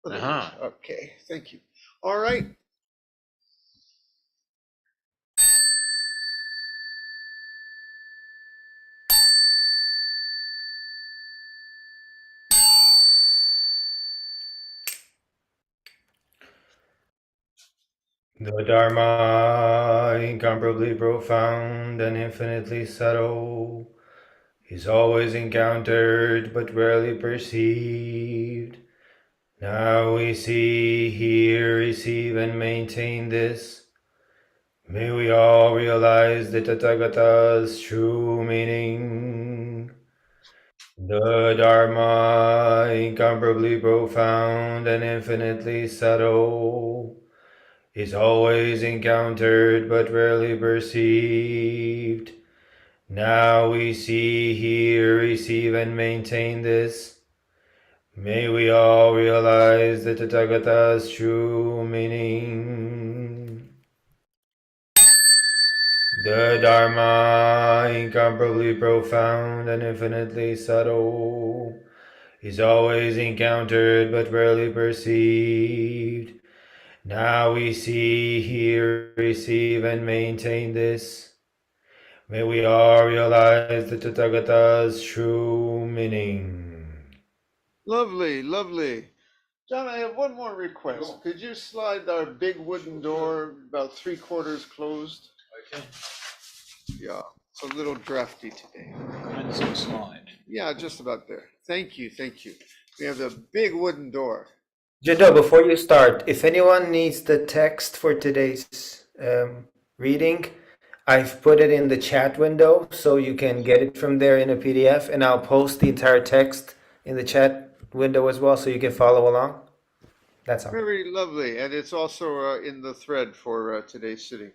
Okay, thank you. All right. The Dharma, incomparably profound and infinitely subtle, is always encountered but rarely perceived. Now we see, hear, receive, and maintain this. May we all realize the Tathagata's true meaning. The Dharma, incomparably profound and infinitely subtle, is always encountered but rarely perceived. Now we see, hear, receive, and maintain this. May we all realize the Tathagata's true meaning. The Dharma, incomparably profound and infinitely subtle, is always encountered but rarely perceived. Now we see, hear, receive, and maintain this. May we all realize the Tathagata's true meaning. Lovely, lovely. John, I have one more request. Could you slide our big wooden door about 3/4 closed? Okay. Yeah, it's a little drafty today. And some slide. Yeah, just about there. Thank you, thank you. We have the big wooden door. Jundo, before you start, if anyone needs the text for today's reading, I've put it in the chat window so you can get it from there in a PDF, and I'll post the entire text in the chat window as well so you can follow along. That's all. Very lovely, and it's also in the thread for today's sitting.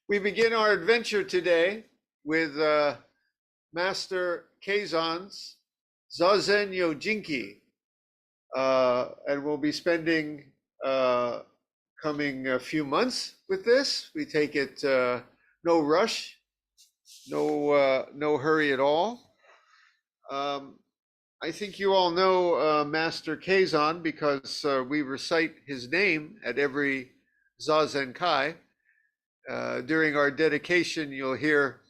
We begin our adventure today with Master Keizan's Zazen Yojinki, and we'll be spending coming a few months with this. We take it no rush, no hurry at all. I think you all know Master Keizan because we recite his name at every Zazenkai. During our dedication, you'll hear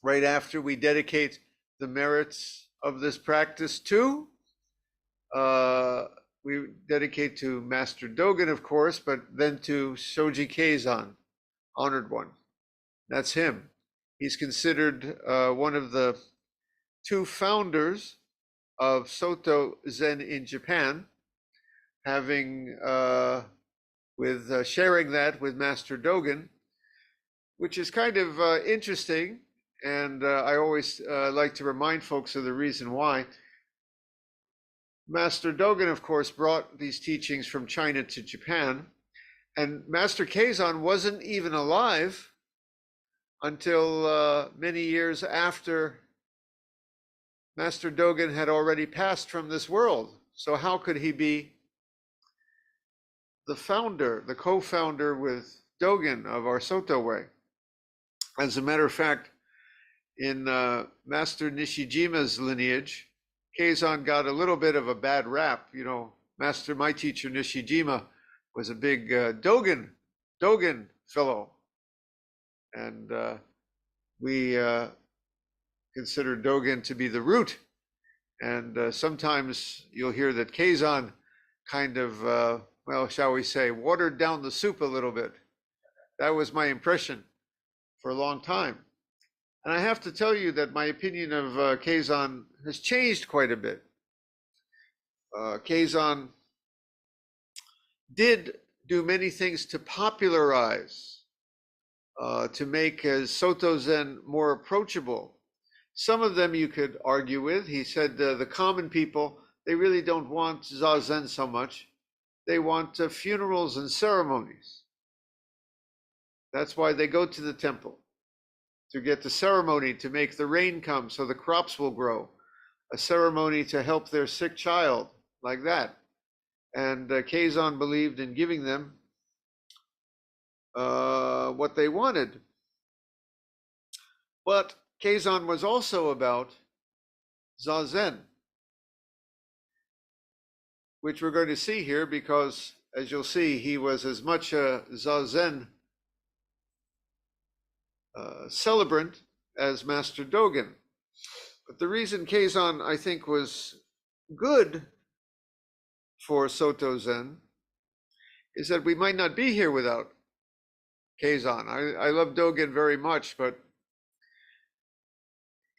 right after we dedicate the merits of this practice to. We dedicate to Master Dogen, of course, but then to Shoji Keizan, honored one. That's him. He's considered one of the two founders of Soto Zen in Japan, having sharing that with Master Dogen, which is kind of interesting. And I always like to remind folks of the reason why. Master Dogen, of course, brought these teachings from China to Japan, and Master Keizan wasn't even alive until many years after Master Dogen had already passed from this world. So how could he be the founder, the co-founder with Dogen of our Soto way? As a matter of fact, in Master Nishijima's lineage, Keizan got a little bit of a bad rap. You know, my teacher Nishijima was a big Dogen fellow, and we consider Dogen to be the root. And sometimes you'll hear that Keizan kind of, well, shall we say, watered down the soup a little bit. That was my impression for a long time. And I have to tell you that my opinion of Keizan has changed quite a bit. Keizan did do many things to popularize, to make Soto Zen more approachable. Some of them you could argue with. He said the common people, they really don't want Zazen so much. They want funerals and ceremonies. That's why they go to the temple, to get the ceremony to make the rain come so the crops will grow, a ceremony to help their sick child, like that. And Keizan believed in giving them what they wanted. But Keizan was also about Zazen. which we're going to see here because, as you'll see, he was as much a Zazen celebrant as Master Dogen. But the reason Keizan, I think, was good for Soto Zen is that we might not be here without Keizan. I love Dogen very much, but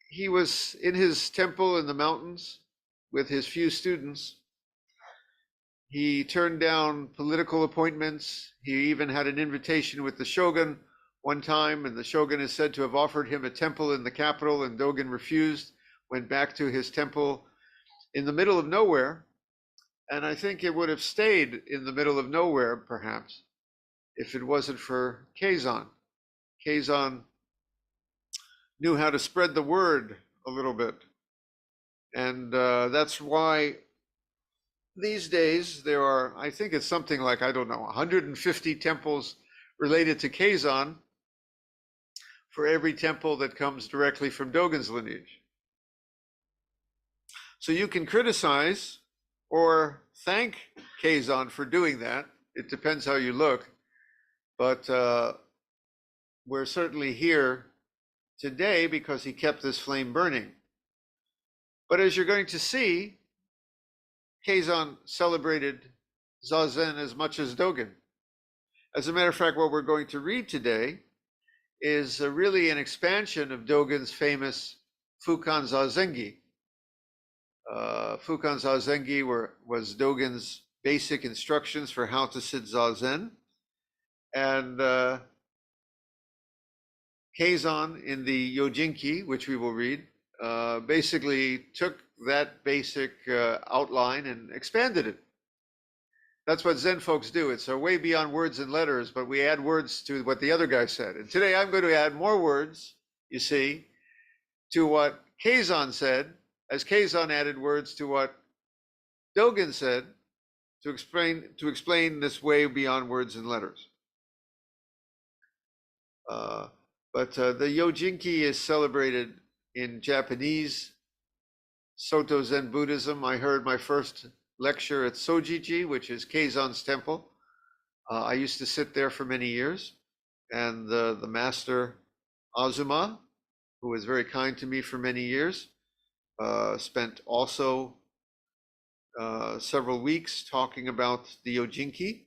he was in his temple in the mountains with his few students. He turned down political appointments. He even had an invitation with the shogun one time, and the shogun is said to have offered him a temple in the capital, and Dogen refused, went back to his temple in the middle of nowhere. And I think it would have stayed in the middle of nowhere, perhaps, if it wasn't for Keizan. Keizan knew how to spread the word a little bit. And that's why these days there are, I think it's something like, I don't know, 150 temples related to Keizan for every temple that comes directly from Dogen's lineage. So you can criticize or thank Keizan for doing that. It depends how you look. But we're certainly here today because he kept this flame burning. But as you're going to see, Keizan celebrated Zazen as much as Dogen. As a matter of fact, what we're going to read today is really an expansion of Dogen's famous Fukan Zazengi. Fukan Zazengi was Dogen's basic instructions for how to sit Zazen. And Keizan in the Yojinki, which we will read, basically took that basic outline and expanded it. That's what Zen folks do. It's way beyond words and letters, but we add words to what the other guy said. And today I'm going to add more words, you see, to what Keizan said, as Keizan added words to what Dogen said to explain this way beyond words and letters. But the Yojinki is celebrated in Japanese Soto Zen Buddhism. I heard my first lecture at Sojiji, which is Keizan's temple. I used to sit there for many years, and the master Azuma, who was very kind to me for many years, spent also several weeks talking about the Yojinki.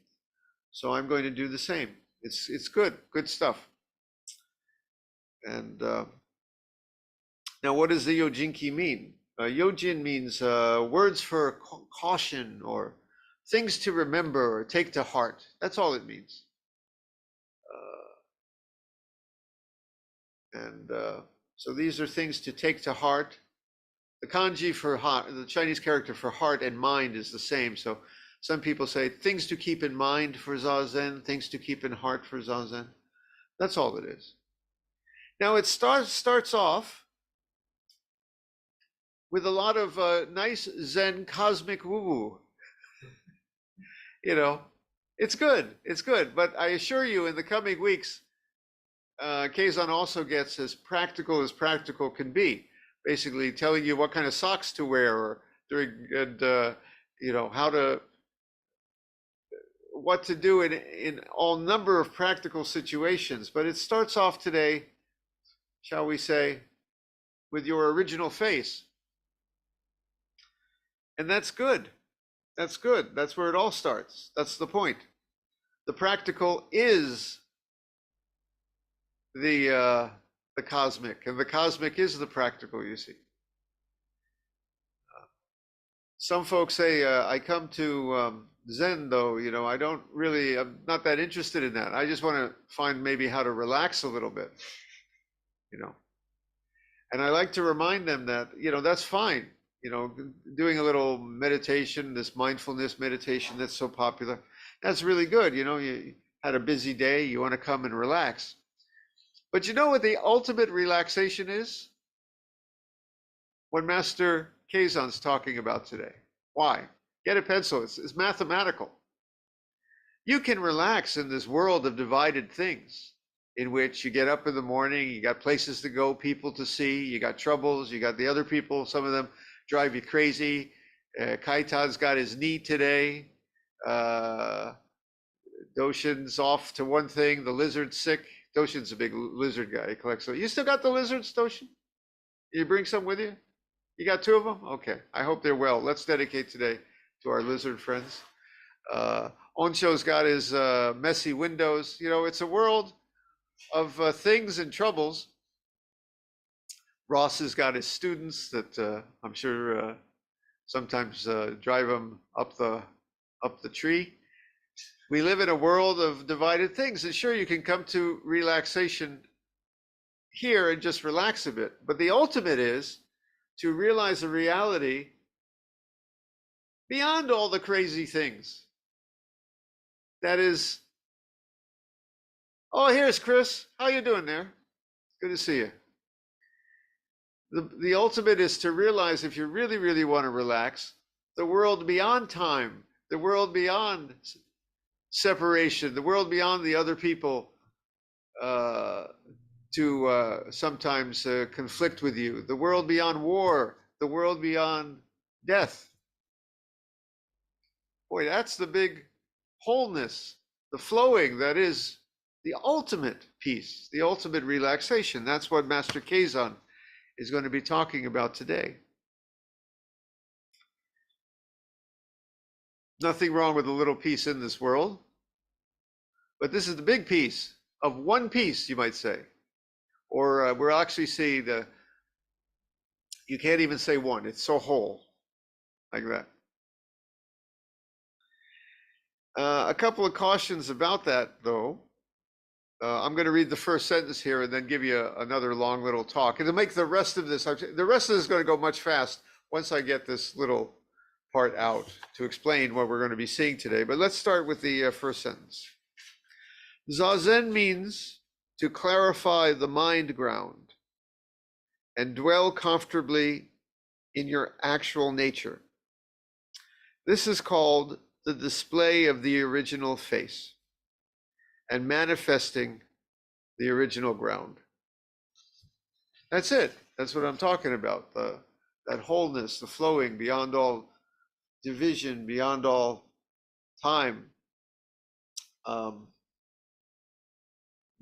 So I'm going to do the same. It's good stuff. And now, what does the Yojinki mean? Yojin means words for caution or things to remember or take to heart. That's all it means. So these are things to take to heart. The kanji for heart, the Chinese character for heart and mind is the same. So some people say things to keep in mind for Zazen, things to keep in heart for Zazen. That's all it is. Now it starts off with a lot of nice Zen cosmic woo-woo. You know, it's good, but I assure you in the coming weeks, Keizan also gets as practical can be, basically telling you what kind of socks to wear or you know, what to do in all number of practical situations. But it starts off today, shall we say, with your original face. And that's good. That's good. That's where it all starts. That's the point. The practical is the cosmic, and the cosmic is the practical, you see. Some folks say, I come to Zen, though, you know, I'm not that interested in that. I just want to find maybe how to relax a little bit, you know. And I like to remind them that, you know, that's fine. You know, doing a little meditation, this mindfulness meditation that's so popular, that's really good. You know, you had a busy day, you want to come and relax. But you know what the ultimate relaxation is? What Master Keizan's talking about today. Why? Get a pencil, it's mathematical. You can relax in this world of divided things, in which you get up in the morning, you got places to go, people to see, you got troubles, you got the other people, some of them drive you crazy, Kaitan's got his knee today. Doshin's off to one thing. The lizard's sick. Doshin's a big lizard guy. He collects them. You still got the lizards, Doshin? You bring some with you? You got 2 of them? Okay. I hope they're well. Let's dedicate today to our lizard friends. Onsho's got his messy windows. You know, it's a world of things and troubles. Ross has got his students that I'm sure sometimes drive him up the tree. We live in a world of divided things, and sure, you can come to relaxation here and just relax a bit, but the ultimate is to realize a reality beyond all the crazy things. That is, oh, here's Chris. How you doing there? Good to see you. The ultimate is to realize, if you really, really want to relax, the world beyond time, the world beyond separation, the world beyond the other people to sometimes conflict with you, the world beyond war, the world beyond death. Boy, that's the big wholeness, the flowing, that is the ultimate peace, the ultimate relaxation. That's what Master Keizan is going to be talking about today. Nothing wrong with a little peace in this world, but this is the big piece of one piece, you might say. Or we'll actually see you can't even say one, it's so whole, like that. A couple of cautions about that, though. I'm going to read the first sentence here and then give you another long little talk. It'll make the rest of this is going to go much fast once I get this little part out to explain what we're going to be seeing today. But let's start with the first sentence. Zazen means to clarify the mind ground and dwell comfortably in your actual nature. This is called the display of the original face and manifesting the original ground. That's it. That's what I'm talking about. That wholeness, the flowing beyond all division, beyond all time.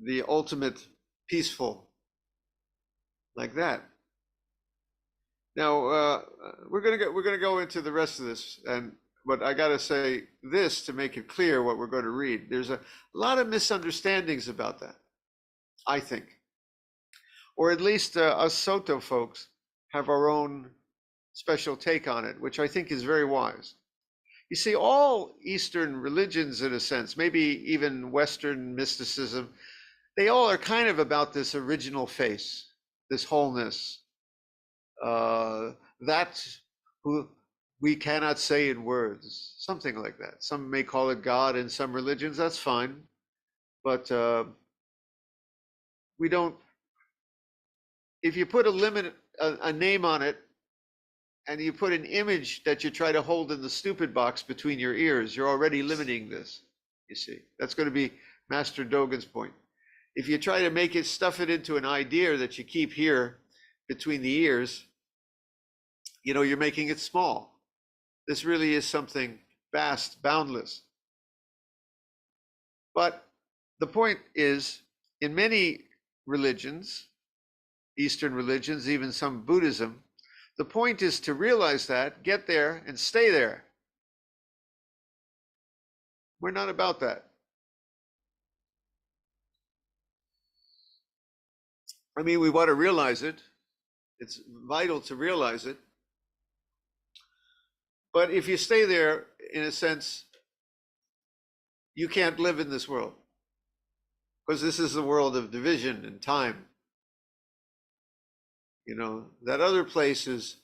The ultimate peaceful, like that. Now we're gonna go into the rest of this, but I gotta say this to make it clear what we're going to read. There's a lot of misunderstandings about that, I think, or at least us Soto folks have our own special take on it, which I think is very wise. You see, all Eastern religions, in a sense, maybe even Western mysticism, they all are kind of about this original face, this wholeness, that who we cannot say in words, something like that. Some may call it God in some religions, that's fine. But we don't, if you put a name on it, and you put an image that you try to hold in the stupid box between your ears, you're already limiting this, you see. That's going to be Master Dogen's point. If you try to stuff it into an idea that you keep here between the ears, you're making it small. This really is something vast, boundless. But the point is, in many religions, Eastern religions, even some Buddhism, the point is to realize that, get there, and stay there. We're not about that. I mean, we want to realize it. It's vital to realize it. But if you stay there, in a sense, you can't live in this world, because this is the world of division and time. That other place is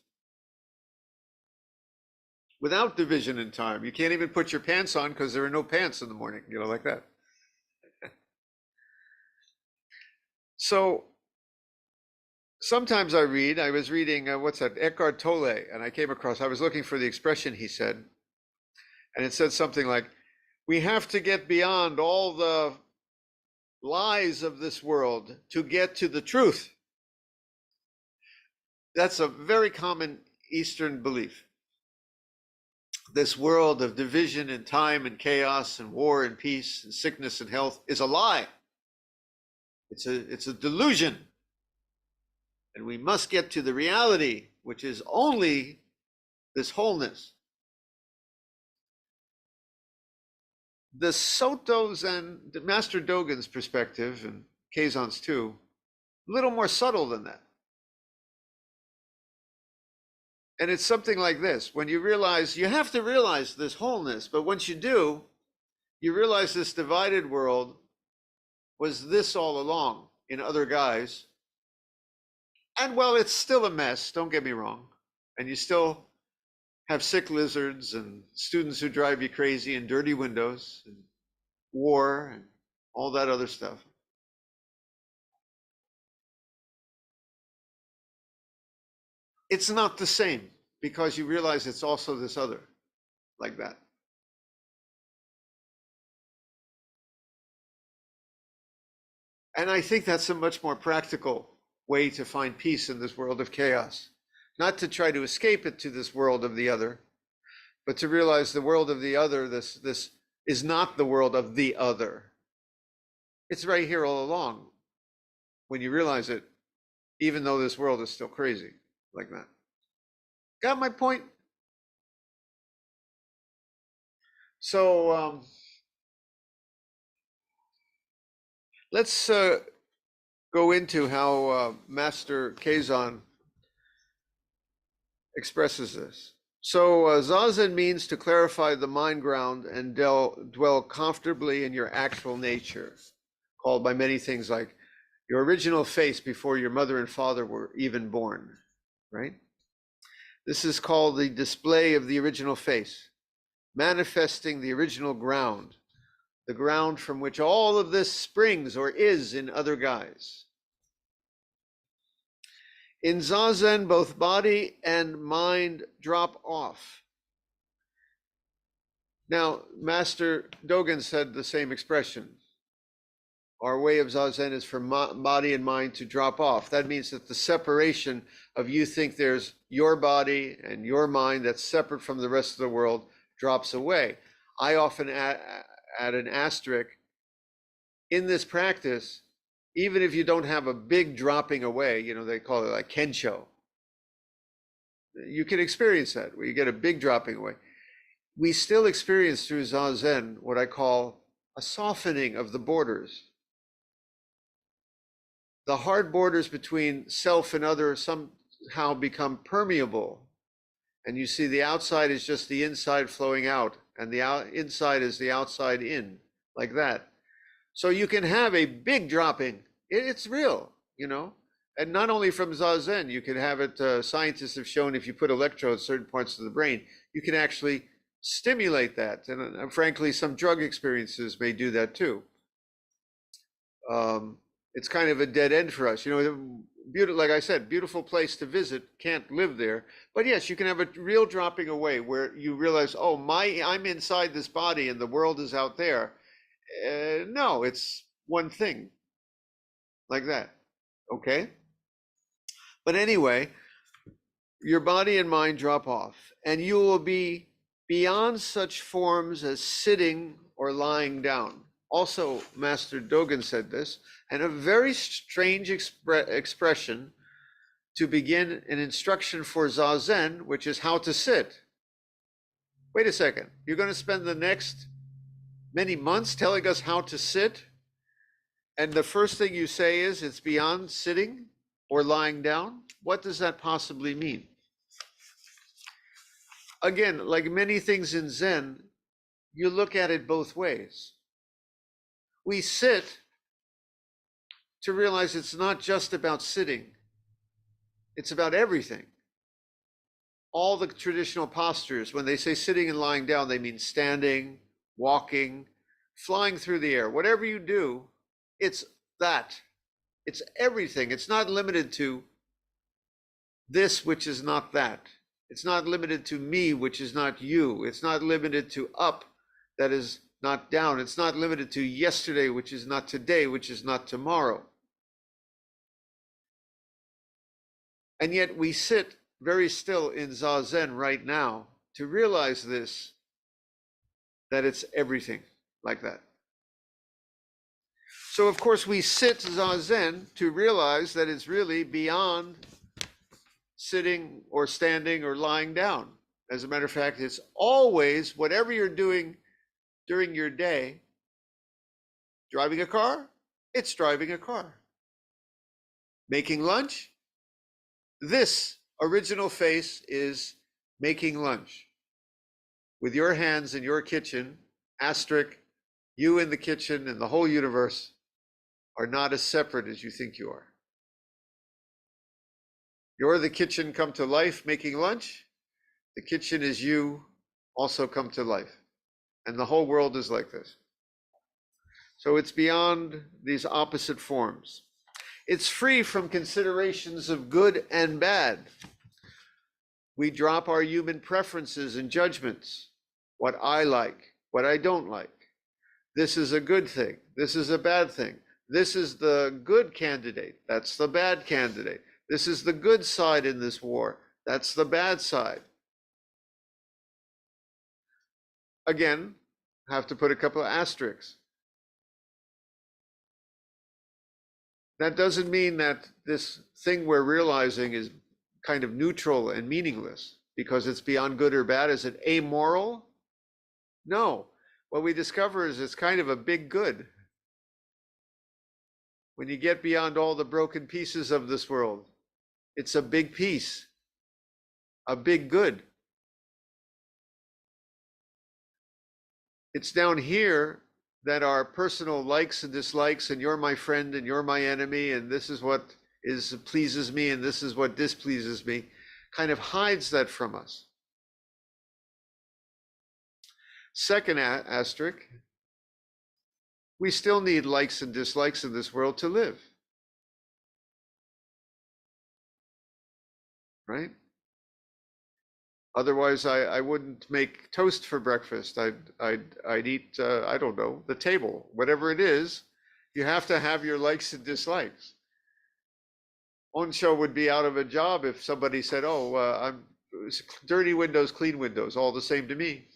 without division and time. You can't even put your pants on because there are no pants in the morning, like that. So sometimes I was reading, what's that, Eckhart Tolle, and I was looking for the expression he said, and it said something like, we have to get beyond all the lies of this world to get to the truth. That's a very common Eastern belief. this world of division and time and chaos and war and peace and sickness and health is a lie. It's a delusion. And we must get to the reality, which is only this wholeness. The Soto's and Master Dogen's perspective, and Keizan's too, a little more subtle than that. And it's something like this. When you realize, you have to realize this wholeness, but once you do, you realize this divided world was this all along in other guise. And well, it's still a mess, don't get me wrong. And you still have sick lizards and students who drive you crazy and dirty windows and war and all that other stuff. It's not the same because you realize it's also this other, like that. And I think that's a much more practical way to find peace in this world of chaos. Not to try to escape it to this world of the other, but to realize the world of the other, this is not the world of the other. It's right here all along when you realize it, even though this world is still crazy like that. Got my point? So let's go into how Master Keizan expresses this. So Zazen means to clarify the mind ground and dwell comfortably in your actual nature, called by many things like your original face before your mother and father were even born, right? This is called the display of the original face, manifesting the original ground, the ground from which all of this springs or is in other guise. In Zazen, both body and mind drop off. Now, Master Dogen said the same expression. Our way of Zazen is for body and mind to drop off. That means that the separation of you think there's your body and your mind that's separate from the rest of the world drops away. I often add an asterisk in this practice. Even if you don't have a big dropping away, you know, they call it like kensho. You can experience that where you get a big dropping away. We still experience through Zazen what I call a softening of the borders. The hard borders between self and other somehow become permeable. And you see the outside is just the inside flowing out, and the inside is the outside in, like that. So you can have a big dropping. It's real, you know, and not only from Zazen, you can have it, scientists have shown if you put electrodes certain parts of the brain, you can actually stimulate that. And frankly, some drug experiences may do that too. It's kind of a dead end for us, you know, like I said, beautiful place to visit, can't live there. But yes, you can have a real dropping away where you realize, oh, I'm inside this body and the world is out there. No, it's one thing like that. Okay. But anyway, your body and mind drop off and you will be beyond such forms as sitting or lying down. Also, Master Dogen said this, and a very strange expression to begin an instruction for Zazen, which is how to sit. Wait a second, you're going to spend the next many months telling us how to sit, and the first thing you say is it's beyond sitting or lying down? What does that possibly mean? Again, like many things in Zen, you look at it both ways. We sit to realize it's not just about sitting, it's about everything. All the traditional postures, when they say sitting and lying down, they mean standing, walking, flying through the air. Whatever you do, it's that. It's everything. It's not limited to this, which is not that. It's not limited to me, which is not you. It's not limited to up, that is not down. It's not limited to yesterday, which is not today, which is not tomorrow. And yet we sit very still in Zazen right now, to realize this, that it's everything like that. So of course we sit Zazen to realize that it's really beyond sitting or standing or lying down. As a matter of fact, it's always, whatever you're doing during your day, driving a car, it's driving a car. Making lunch, this original face is making lunch. With your hands in your kitchen, asterisk, you in the kitchen and the whole universe are not as separate as you think you are. You're the kitchen come to life making lunch. The kitchen is you also come to life. And the whole world is like this. So it's beyond these opposite forms. It's free from considerations of good and bad. We drop our human preferences and judgments. What I like, what I don't like. This is a good thing. This is a bad thing. This is the good candidate. That's the bad candidate. This is the good side in this war. That's the bad side. Again, I have to put a couple of asterisks. That doesn't mean that this thing we're realizing is kind of neutral and meaningless because it's beyond good or bad. Is it amoral? No. What we discover is it's kind of a big good. When you get beyond all the broken pieces of this world, it's a big piece, a big good. It's down here that our personal likes and dislikes, and you're my friend and you're my enemy, and this is what pleases me and this is what displeases me, kind of hides that from us. Second asterisk, we still need likes and dislikes in this world to live. Right? Otherwise, I wouldn't make toast for breakfast. I'd eat, I don't know, the table, whatever it is. You have to have your likes and dislikes. Onsho would be out of a job if somebody said, "Oh, I'm dirty windows, clean windows, all the same to me."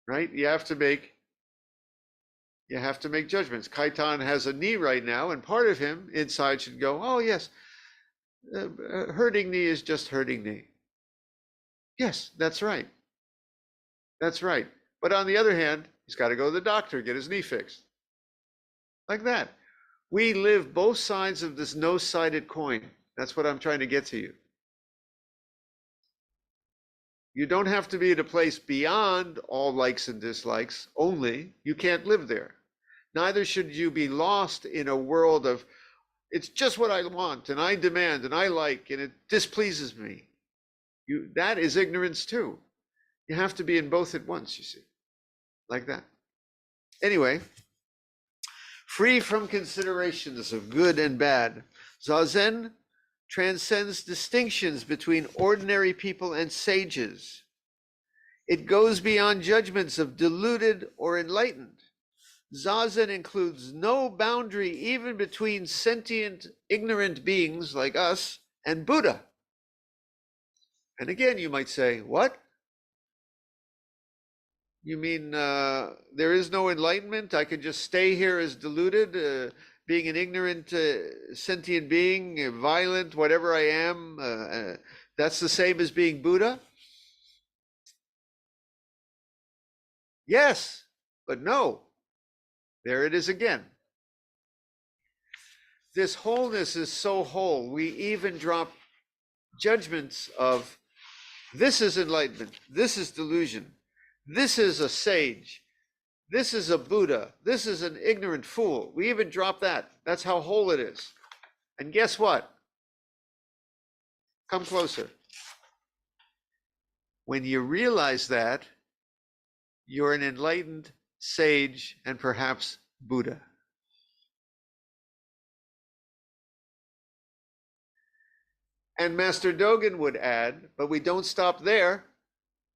Right? You have to make judgments. Keizan has a knee right now, and part of him inside should go, "Oh yes, hurting knee is just hurting knee." Yes, that's right. That's right. But on the other hand, he's got to go to the doctor, get his knee fixed. Like that. We live both sides of this no-sided coin. That's what I'm trying to get to you. You don't have to be at a place beyond all likes and dislikes only. You can't live there. Neither should you be lost in a world of, it's just what I want and I demand and I like and it displeases me. That is ignorance too. You have to be in both at once, you see, like that. Anyway, free from considerations of good and bad, Zazen transcends distinctions between ordinary people and sages. It goes beyond judgments of deluded or enlightened. Zazen includes no boundary even between sentient, ignorant beings like us and Buddha. And again, you might say, what? You mean there is no enlightenment? I can just stay here as deluded, being an ignorant sentient being, violent, whatever I am. That's the same as being Buddha? Yes, but no. There it is again. This wholeness is so whole, we even drop judgments of this is enlightenment, this is delusion, this is a sage, this is a Buddha, this is an ignorant fool. We even drop that. That's how whole it is. And guess what? Come closer. When you realize that, you're an enlightened sage and perhaps Buddha. And Master Dogen would add, but we don't stop there.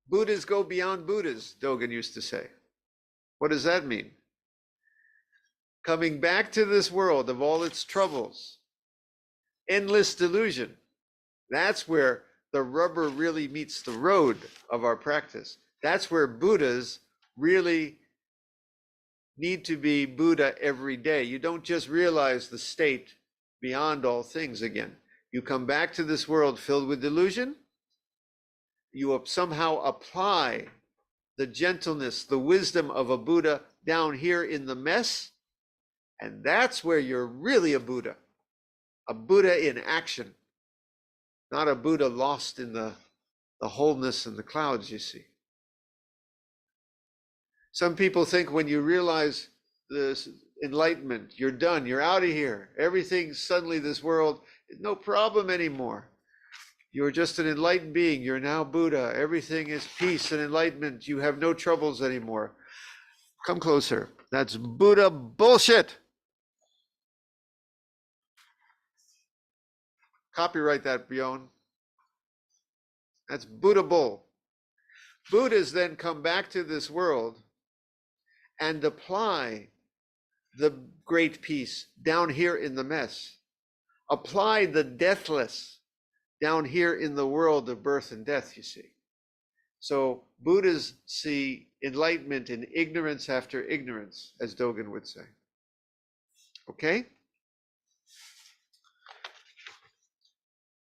Buddhas go beyond Buddhas, Dogen used to say. What does that mean? Coming back to this world of all its troubles, endless delusion, that's where the rubber really meets the road of our practice. That's where Buddhas really need to be Buddha every day. You don't just realize the state beyond all things again. You come back to this world filled with delusion. You somehow apply the gentleness, the wisdom of a Buddha down here in the mess. And that's where you're really a Buddha in action, not a Buddha lost in the wholeness and the clouds, you see. Some people think when you realize this enlightenment, you're done, you're out of here. Everything, suddenly this world, no problem anymore. You're just an enlightened being. You're now Buddha. Everything is peace and enlightenment. You have no troubles anymore. Come closer. That's Buddha bullshit. Copyright that, Bjorn. That's Buddha bull. Buddhas then come back to this world and apply the great peace down here in the mess. Apply the deathless down here in the world of birth and death, you see. So Buddhas see enlightenment in ignorance after ignorance, as Dogen would say. Okay?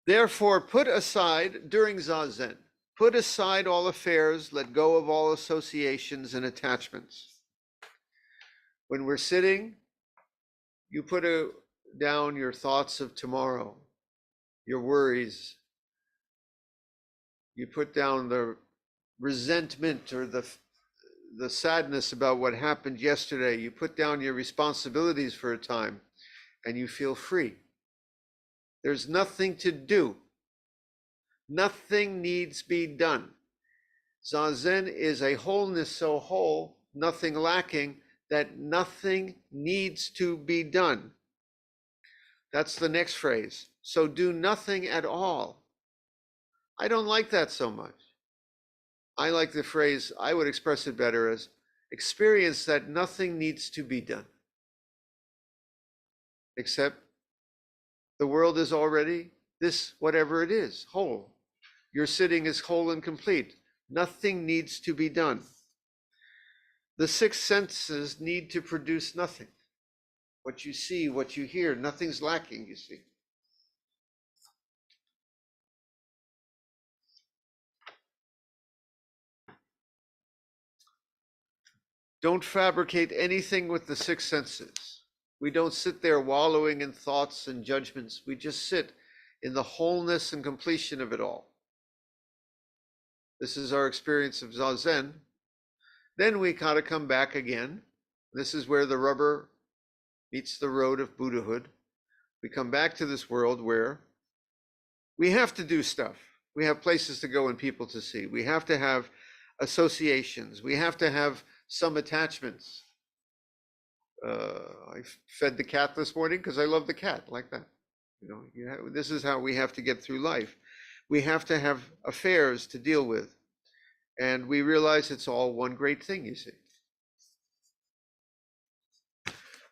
Therefore, put aside, during Zazen, put aside all affairs, let go of all associations and attachments. When we're sitting, you put down your thoughts of tomorrow, your worries. You put down the resentment or the sadness about what happened yesterday. You put down your responsibilities for a time and you feel free. There's nothing to do. Nothing needs be done. Zazen is a wholeness so whole, nothing lacking, that nothing needs to be done. That's the next phrase. So do nothing at all. I don't like that so much. I like the phrase, I would express it better as experience that nothing needs to be done. Except the world is already this, whatever it is, whole. Your sitting is whole and complete. Nothing needs to be done. The six senses need to produce nothing. What you see, what you hear, nothing's lacking, you see. Don't fabricate anything with the six senses. We don't sit there wallowing in thoughts and judgments. We just sit in the wholeness and completion of it all. This is our experience of Zazen. Then we gotta come back again. This is where the rubber meets the road of Buddhahood. We come back to this world where we have to do stuff. We have places to go and people to see. We have to have associations. We have to have some attachments. I fed the cat this morning because I love the cat, like that. You know, this is how we have to get through life. We have to have affairs to deal with. And we realize it's all one great thing, you see.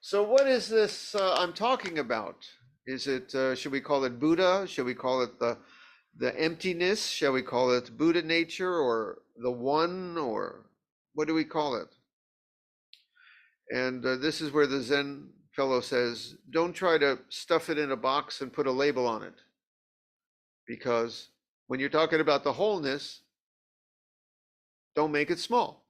So what is this I'm talking about? Is it, should we call it Buddha? Should we call it the emptiness? Shall we call it Buddha nature or the one, or what do we call it? And this is where the Zen fellow says, don't try to stuff it in a box and put a label on it. Because when you're talking about the wholeness, don't make it small.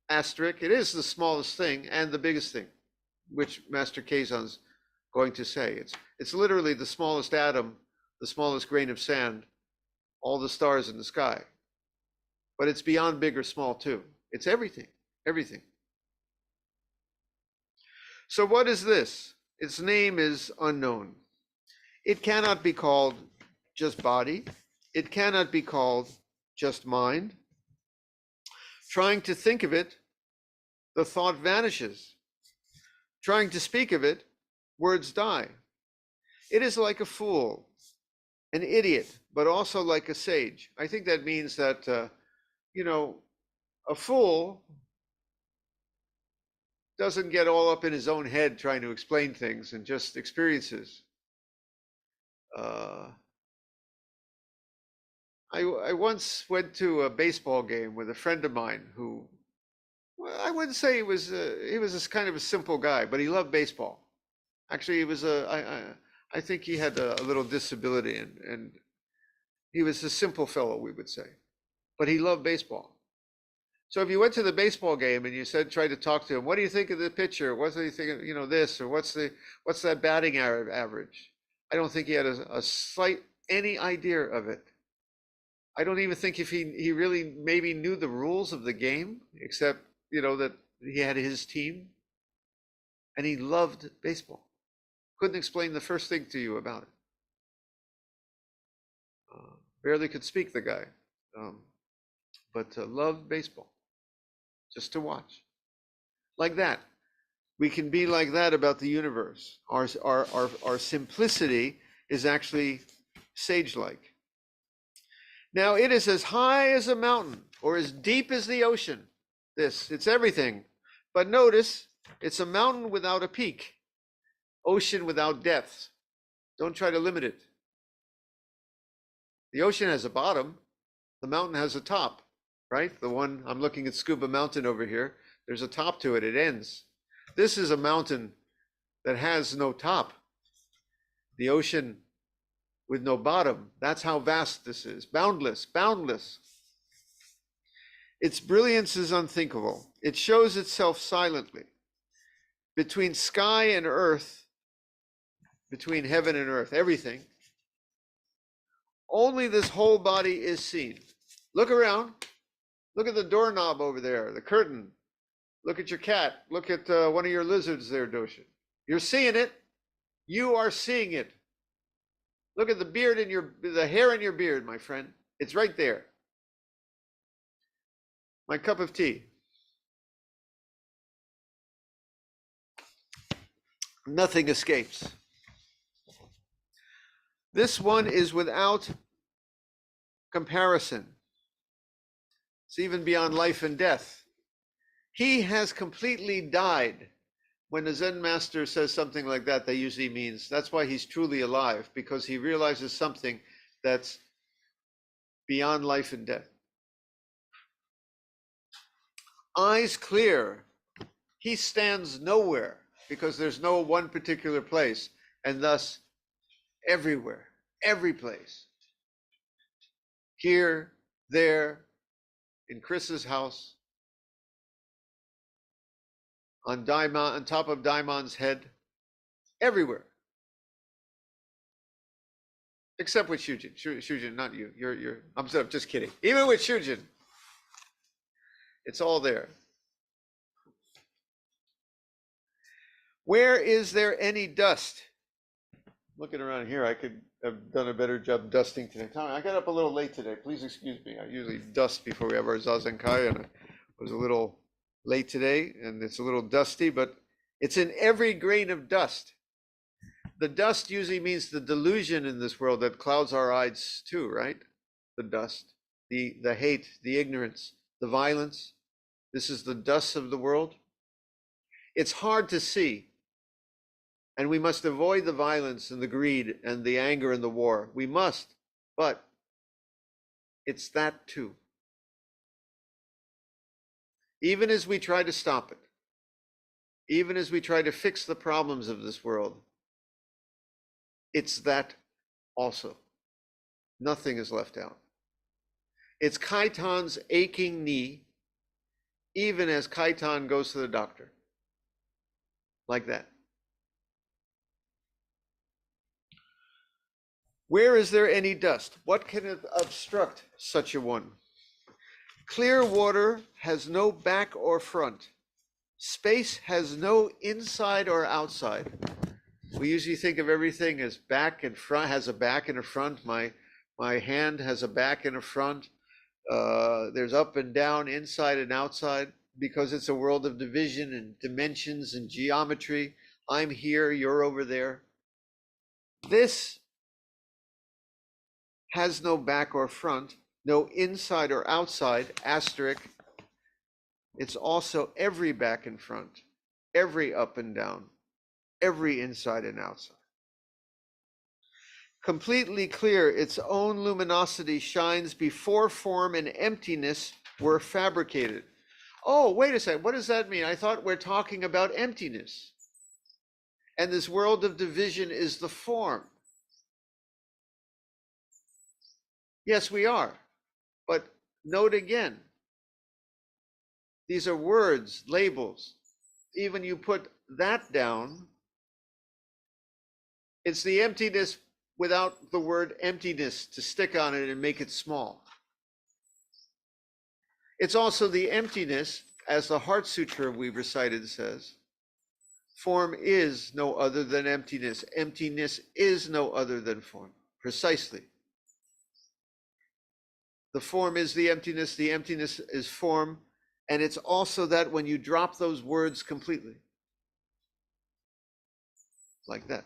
Asterisk, it is the smallest thing and the biggest thing, which Master Keizan's going to say. It's literally the smallest atom, the smallest grain of sand, all the stars in the sky. But it's beyond big or small too. It's everything, everything. So what is this? Its name is unknown. It cannot be called just body. It cannot be called just mind. Trying to think of it, the thought vanishes. Trying to speak of it, words die. It is like a fool, an idiot, but also like a sage. I think that means that, you know, a fool doesn't get all up in his own head trying to explain things and just experiences. I once went to a baseball game with a friend of mine who, well, I wouldn't say he was this kind of a simple guy, but he loved baseball. Actually, he was I think he had a little disability, and he was a simple fellow, we would say, but he loved baseball. So if you went to the baseball game and you tried to talk to him, what do you think of the pitcher? What do you think of, this, or what's that batting average? I don't think he had a slight any idea of it. I don't even think if he really maybe knew the rules of the game, except, that he had his team, and he loved baseball. Couldn't explain the first thing to you about it. Barely could speak, the guy, but loved baseball, just to watch. Like that. We can be like that about the universe. Our simplicity is actually sage-like. Now, it is as high as a mountain or as deep as the ocean. It's everything. But notice, it's a mountain without a peak, ocean without depths. Don't try to limit it. The ocean has a bottom, the mountain has a top, right? The one, I'm looking at Scuba Mountain over here. There's a top to it, it ends. This is a mountain that has no top. The ocean with no bottom. That's how vast this is. Boundless, boundless. Its brilliance is unthinkable. It shows itself silently. Between sky and earth, between heaven and earth, everything, only this whole body is seen. Look around. Look at the doorknob over there, the curtain. Look at your cat. Look at one of your lizards there, Doshin. You're seeing it. You are seeing it. Look at the beard in the hair in your beard, my friend. It's right there. My cup of tea. Nothing escapes. This one is without comparison. It's even beyond life and death. He has completely died. When a Zen master says something like that, that usually means that's why he's truly alive, because he realizes something that's beyond life and death. Eyes clear. He stands nowhere because there's no one particular place, and thus everywhere, every place. Here, there, in Chris's house, on top of Daimon's head, everywhere. Except with Shujin. Shujin, not you. I'm just kidding. Even with Shujin, it's all there. Where is there any dust? Looking around here, I could have done a better job dusting today. Tommy, I got up a little late today. Please excuse me. I usually dust before we have our Zazenkai, and I was a little late today, and it's a little dusty, but it's in every grain of dust. The dust usually means the delusion in this world that clouds our eyes too, right? The dust, the hate, the ignorance, the violence. This is the dust of the world. It's hard to see, and we must avoid the violence and the greed and the anger and the war. We must, but it's that too. Even as we try to stop it, even as we try to fix the problems of this world, it's that also. Nothing is left out. It's Kaitan's aching knee, even as Kaitan goes to the doctor. Like that. Where is there any dust? What can obstruct such a one? Clear water has no back or front. Space has no inside or outside. We usually think of everything as back and front, has a back and a front. My hand has a back and a front. There's up and down, inside and outside, because it's a world of division and dimensions and geometry. I'm here, you're over there. This has no back or front, no inside or outside, asterisk. It's also every back and front, every up and down, every inside and outside. Completely clear, its own luminosity shines before form and emptiness were fabricated. Oh, wait a second, what does that mean? I thought we're talking about emptiness. And this world of division is the form. Yes, we are. But note again, these are words, labels. Even you put that down, it's the emptiness without the word emptiness to stick on it and make it small. It's also the emptiness, as the Heart Sutra we recited says, form is no other than emptiness. Emptiness is no other than form, precisely. The form is the emptiness is form, and it's also that when you drop those words completely, like that.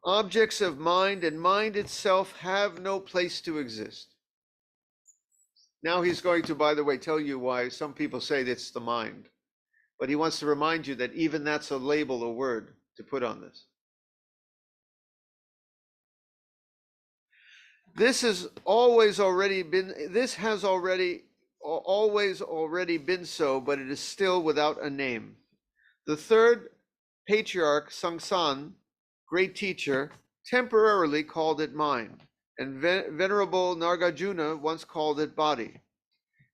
Objects of mind and mind itself have no place to exist. Now he's going to, by the way, tell you why some people say it's the mind, but he wants to remind you that even that's a label, a word to put on this. This has always already been so, but it is still without a name. The third patriarch, Sangsan, great teacher, temporarily called it mind, and Venerable Nagarjuna once called it body.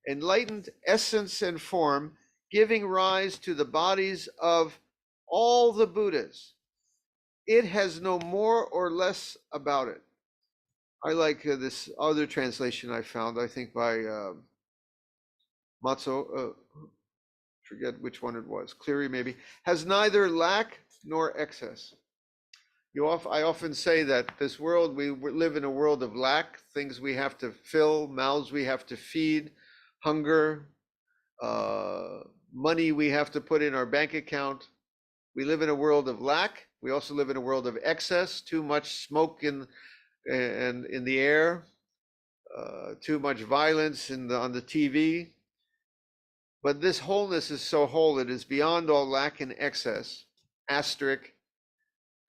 Enlightened essence and form, giving rise to the bodies of all the Buddhas. It has no more or less about it. I like this other translation I found, I think by Matzo, forget which one it was, Cleary maybe, has neither lack nor excess. I often say that this world, we live in a world of lack, things we have to fill, mouths we have to feed, hunger, money we have to put in our bank account. We live in a world of lack. We also live in a world of excess, too much smoke in the air, too much violence on the TV. But this wholeness is so whole, it is beyond all lack and excess, asterisk,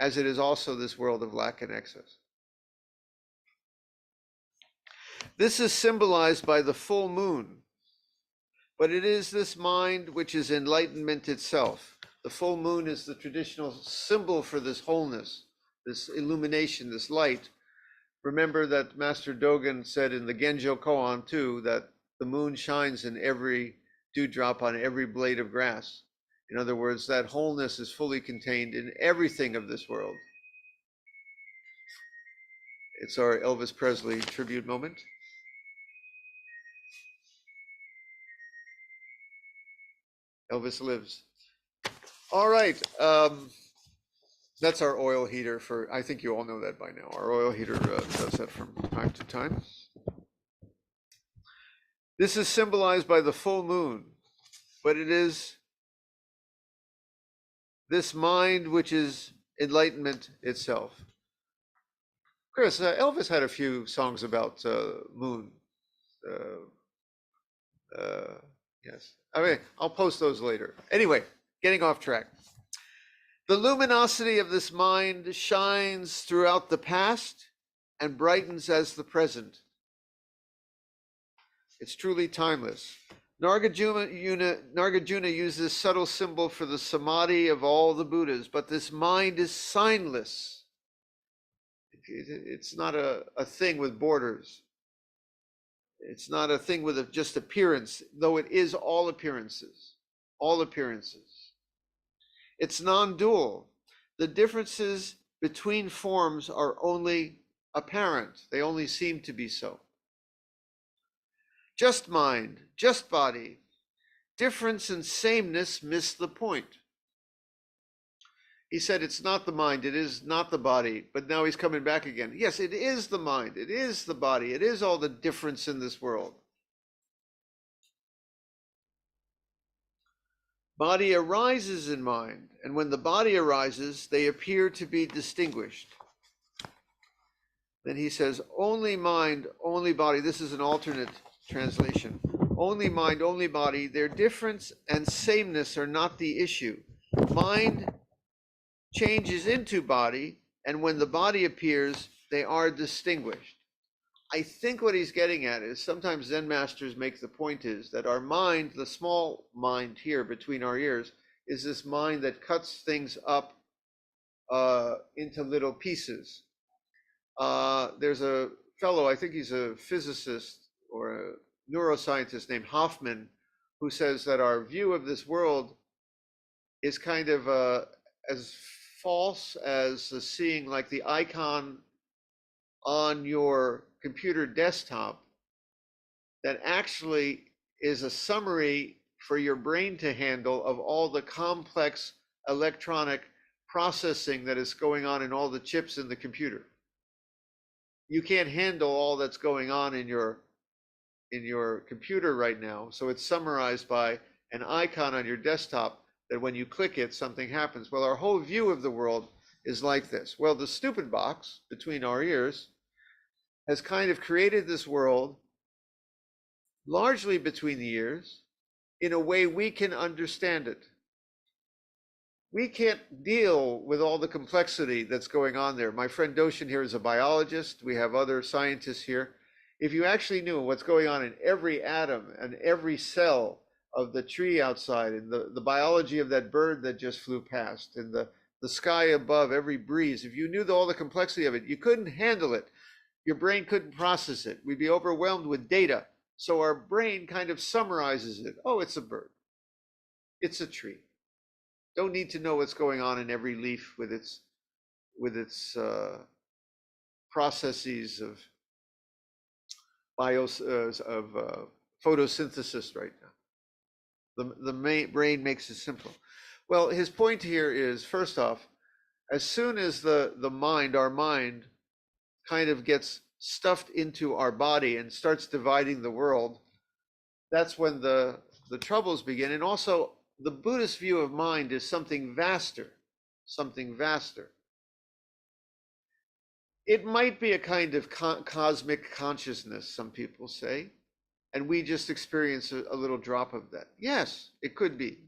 as it is also this world of lack and excess. This is symbolized by the full moon, but it is this mind which is enlightenment itself. The full moon is the traditional symbol for this wholeness, this illumination, this light. Remember that Master Dogen said in the Genjo Koan too, that the moon shines in every dewdrop on every blade of grass. In other words, that wholeness is fully contained in everything of this world. It's our Elvis Presley tribute moment. Elvis lives. All right. That's our oil heater for, I think you all know that by now. Our oil heater does that from time to time. This is symbolized by the full moon, but it is this mind which is enlightenment itself. Chris, Elvis had a few songs about moon. Yes, I mean, I'll post those later. Anyway, getting off track. The luminosity of this mind shines throughout the past and brightens as the present. It's truly timeless. Nagarjuna used this subtle symbol for the samadhi of all the Buddhas, but this mind is signless. It's not a thing with borders. It's not a thing with just appearance, though it is all appearances. All appearances. It's non-dual. The differences between forms are only apparent. They only seem to be so. Just mind, just body. Difference and sameness miss the point. He said it's not the mind, it is not the body, but now he's coming back again. Yes, it is the mind, it is the body, it is all the difference in this world. Body arises in mind, and when the body arises, they appear to be distinguished. Then he says, only mind, only body. This is an alternate translation. Only mind, only body. Their difference and sameness are not the issue. mind changes into body, and when the body appears, they are distinguished. I think what he's getting at is sometimes Zen masters make the point is that our mind, the small mind here between our ears, is this mind that cuts things up into little pieces. There's a fellow, I think he's a physicist or a neuroscientist named Hoffman, who says that our view of this world is kind of as false as seeing like the icon on your computer desktop that actually is a summary for your brain to handle of all the complex electronic processing that is going on in all the chips in the computer. You can't handle all that's going on in your computer right now, so it's summarized by an icon on your desktop that when you click it, something happens. Well, our whole view of the world is like this. Well, the stupid box between our ears has kind of created this world largely between the ears in a way we can understand it. We can't deal with all the complexity that's going on there. My friend Doshin here is a biologist. We have other scientists here. If you actually knew what's going on in every atom and every cell of the tree outside, and the biology of that bird that just flew past, and the sky above, every breeze, if you knew all the complexity of it, you couldn't handle it. Your brain couldn't process it. We'd be overwhelmed with data. So our brain kind of summarizes it. Oh, it's a bird. It's a tree. Don't need to know what's going on in every leaf with its processes of photosynthesis right now. The brain makes it simple. Well, his point here is, first off, as soon as the mind, our mind, kind of gets stuffed into our body and starts dividing the world, that's when the troubles begin. And also, the Buddhist view of mind is something vaster, something vaster. It might be a kind of cosmic consciousness, some people say, and we just experience a little drop of that. Yes, it could be.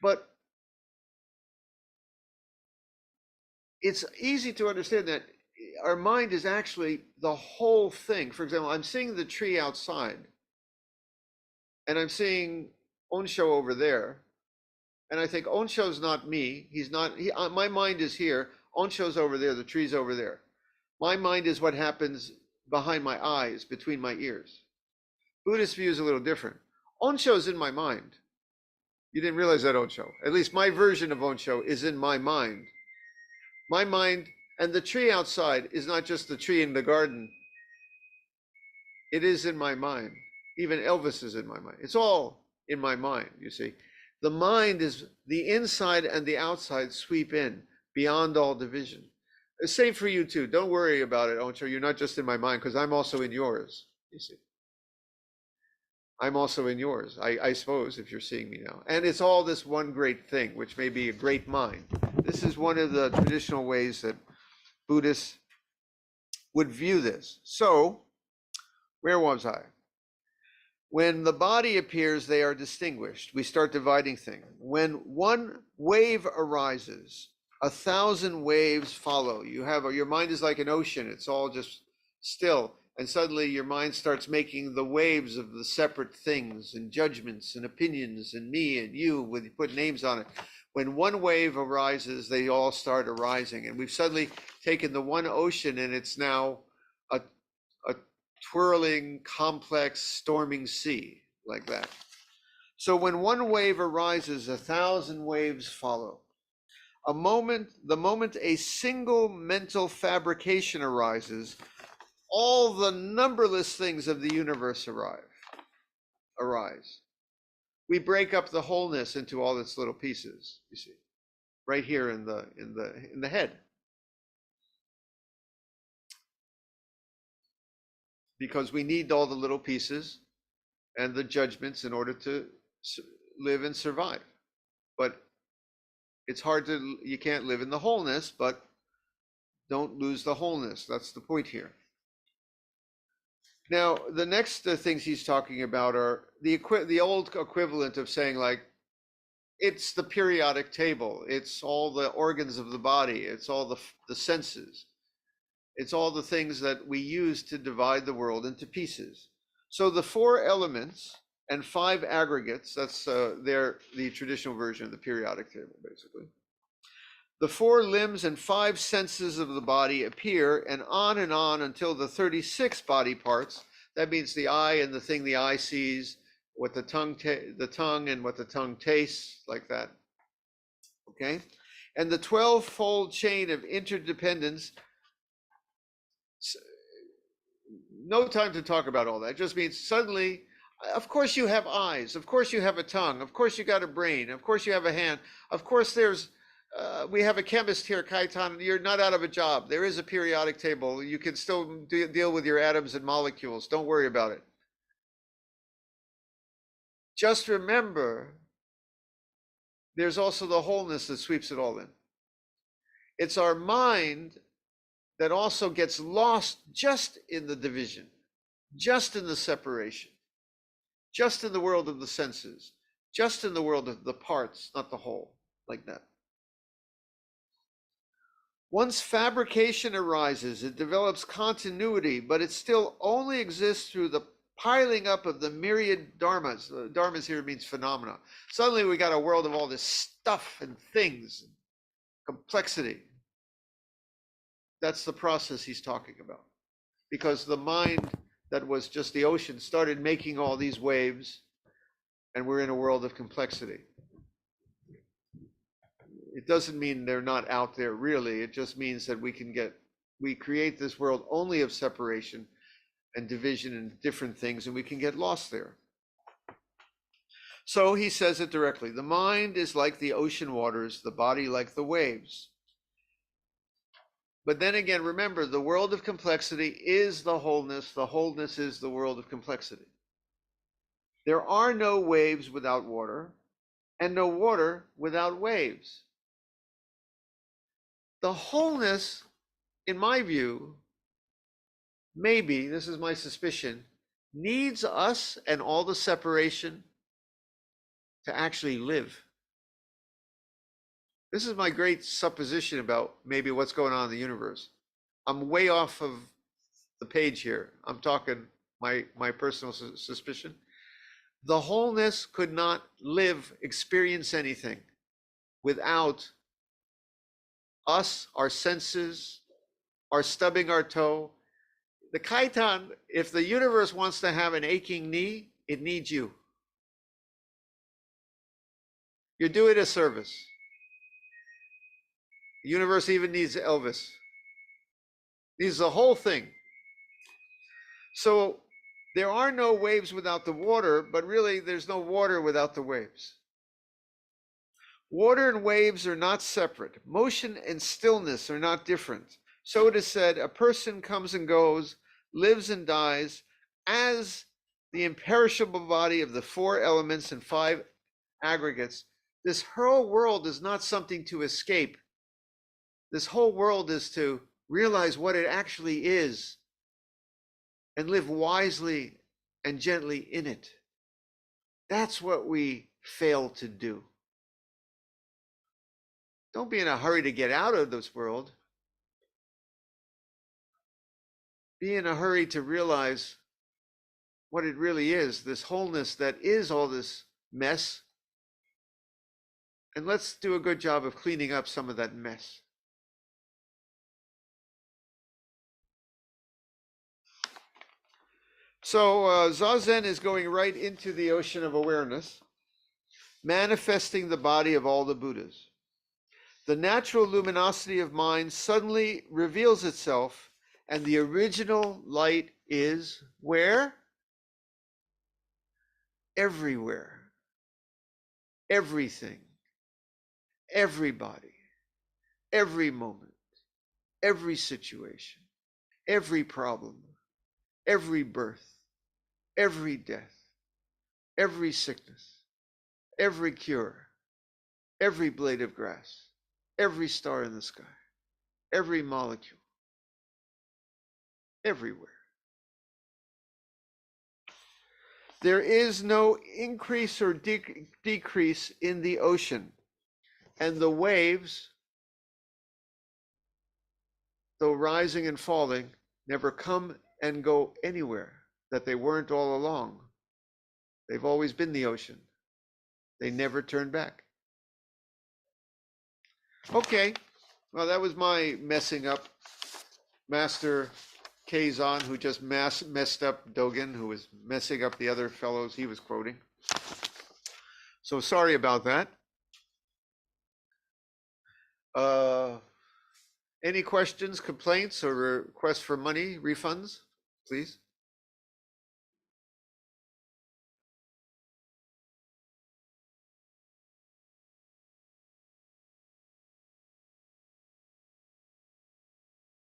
But it's easy to understand that our mind is actually the whole thing. For example, I'm seeing the tree outside, and I'm seeing Onsho over there, and I think Onsho's not me. He's not. My mind is here. Onsho's over there. The tree's over there. My mind is what happens behind my eyes, between my ears. Buddhist view is a little different. Onsho's in my mind. You didn't realize that, Onsho. At least my version of Onsho is in my mind. My mind, and the tree outside is not just the tree in the garden. It is in my mind. Even Elvis is in my mind. It's all in my mind, you see. The mind is the inside and the outside sweep in beyond all division. Same for you too. Don't worry about it, Oncho. You're not just in my mind, because I'm also in yours, you see. I'm also in yours, I suppose, if you're seeing me now. And it's all this one great thing, which may be a great mind. This is one of the traditional ways that Buddhists would view this. So, where was I? When the body appears, they are distinguished. We start dividing things. When one wave arises, 1,000 waves follow. Your mind is like an ocean. It's all just still. And suddenly your mind starts making the waves of the separate things and judgments and opinions and me and you, when you put names on it. When one wave arises, they all start arising. And we've suddenly taken the one ocean, and it's now a twirling, complex, storming sea, like that. So when one wave arises, 1,000 waves follow. The moment a single mental fabrication arises, all the numberless things of the universe arise. We break up the wholeness into all its little pieces, you see, right here in the head. Because we need all the little pieces and the judgments in order to live and survive. But it's hard you can't live in the wholeness, but don't lose the wholeness. That's the point here. Now, the next things he's talking about are the old equivalent of saying, like, it's the periodic table, it's all the organs of the body, it's all the senses, it's all the things that we use to divide the world into pieces. So the 4 elements and 5 aggregates, that's the traditional version of the periodic table, basically. The 4 limbs and 5 senses of the body appear, and on until the 36 body parts. That means the eye and the thing the eye sees, what the tongue and what the tongue tastes, like that. Okay? And the 12-fold chain of interdependence. No time to talk about all that. It just means suddenly, of course you have eyes, of course you have a tongue, of course you got a brain, of course you have a hand, of course there's we have a chemist here, Keizan. You're not out of a job. There is a periodic table. You can still deal with your atoms and molecules. Don't worry about it. Just remember, there's also the wholeness that sweeps it all in. It's our mind that also gets lost just in the division, just in the separation, just in the world of the senses, just in the world of the parts, not the whole, like that. Once fabrication arises, it develops continuity, but it still only exists through the piling up of the myriad dharmas. Dharmas here means phenomena. Suddenly we got a world of all this stuff and things, and complexity. That's the process he's talking about. Because the mind that was just the ocean started making all these waves, and we're in a world of complexity. It doesn't mean they're not out there really. It just means that we create this world only of separation and division and different things, and we can get lost there. So he says it directly. The mind is like the ocean waters, the body like the waves. But then again, remember, the world of complexity is the wholeness. The wholeness is the world of complexity. There are no waves without water, and no water without waves. The wholeness, in my view, maybe, this is my suspicion, needs us and all the separation to actually live. This is my great supposition about maybe what's going on in the universe. I'm way off of the page here. I'm talking my personal suspicion. The wholeness could not live, experience anything without us, our senses, our stubbing our toe. The Kaitan, if the universe wants to have an aching knee, it needs you. You do it a service. The universe even needs Elvis. Needs the whole thing. So there are no waves without the water, but really there's no water without the waves. Water and waves are not separate. Motion and stillness are not different. So it is said, a person comes and goes, lives and dies, as the imperishable body of the 4 elements and 5 aggregates. This whole world is not something to escape. This whole world is to realize what it actually is and live wisely and gently in it. That's what we fail to do. Don't be in a hurry to get out of this world. Be in a hurry to realize what it really is, this wholeness that is all this mess. And let's do a good job of cleaning up some of that mess. So Zazen is going right into the ocean of awareness, manifesting the body of all the Buddhas. The natural luminosity of mind suddenly reveals itself, and the original light is where? Everywhere. Everything. Everybody. Every moment. Every situation. Every problem. Every birth. Every death. Every sickness. Every cure. Every blade of grass. Every star in the sky. Every molecule. Everywhere. There is no increase or decrease in the ocean, and the waves, though rising and falling, never come and go anywhere, that they weren't all along. They've always been the ocean. They never turn back. Okay, well, that was my messing up. Master Keizan, who just messed up Dogen, who was messing up the other fellows he was quoting. So sorry about that. Any questions, complaints, or requests for money, refunds, please?